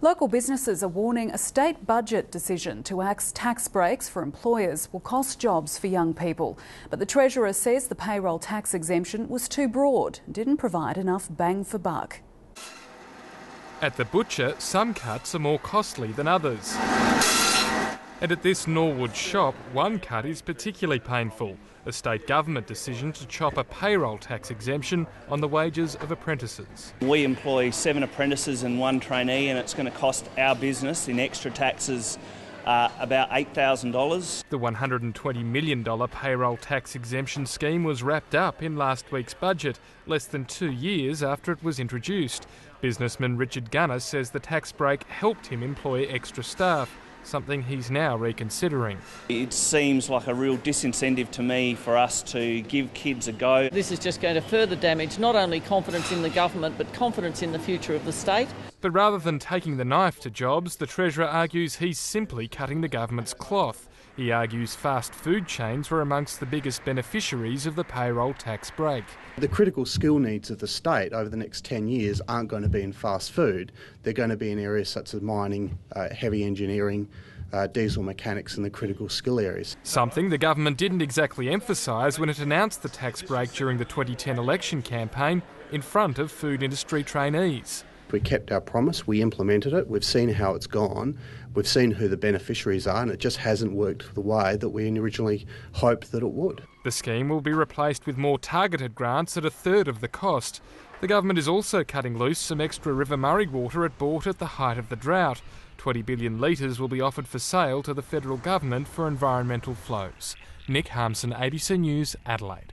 Local businesses are warning a state budget decision to axe tax breaks for employers will cost jobs for young people. But the Treasurer says the payroll tax exemption was too broad and didn't provide enough bang for buck. At the butcher, some cuts are more costly than others. And at this Norwood shop, one cut is particularly painful. A state government decision to chop a payroll tax exemption on the wages of apprentices. We employ 7 apprentices and 1 trainee, and it's going to cost our business in extra taxes about $8,000. The $120 million payroll tax exemption scheme was wrapped up in last week's budget, less than 2 years after it was introduced. Businessman Richard Gunner says the tax break helped him employ extra staff, something he's now reconsidering. It seems like a real disincentive to me for us to give kids a go. This is just going to further damage not only confidence in the government but confidence in the future of the state. But rather than taking the knife to jobs, the Treasurer argues he's simply cutting the government's cloth. He argues fast food chains were amongst the biggest beneficiaries of the payroll tax break. The critical skill needs of the state over the next 10 years aren't going to be in fast food. They're going to be in areas such as mining, heavy engineering, diesel mechanics and the critical skill areas. Something the government didn't exactly emphasise when it announced the tax break during the 2010 election campaign in front of food industry trainees. We kept our promise, we implemented it, we've seen how it's gone, we've seen who the beneficiaries are, and it just hasn't worked the way that we originally hoped that it would. The scheme will be replaced with more targeted grants at a third of the cost. The government is also cutting loose some extra River Murray water it bought at the height of the drought. 20 billion litres will be offered for sale to the federal government for environmental flows. Nick Harmson, ABC News, Adelaide.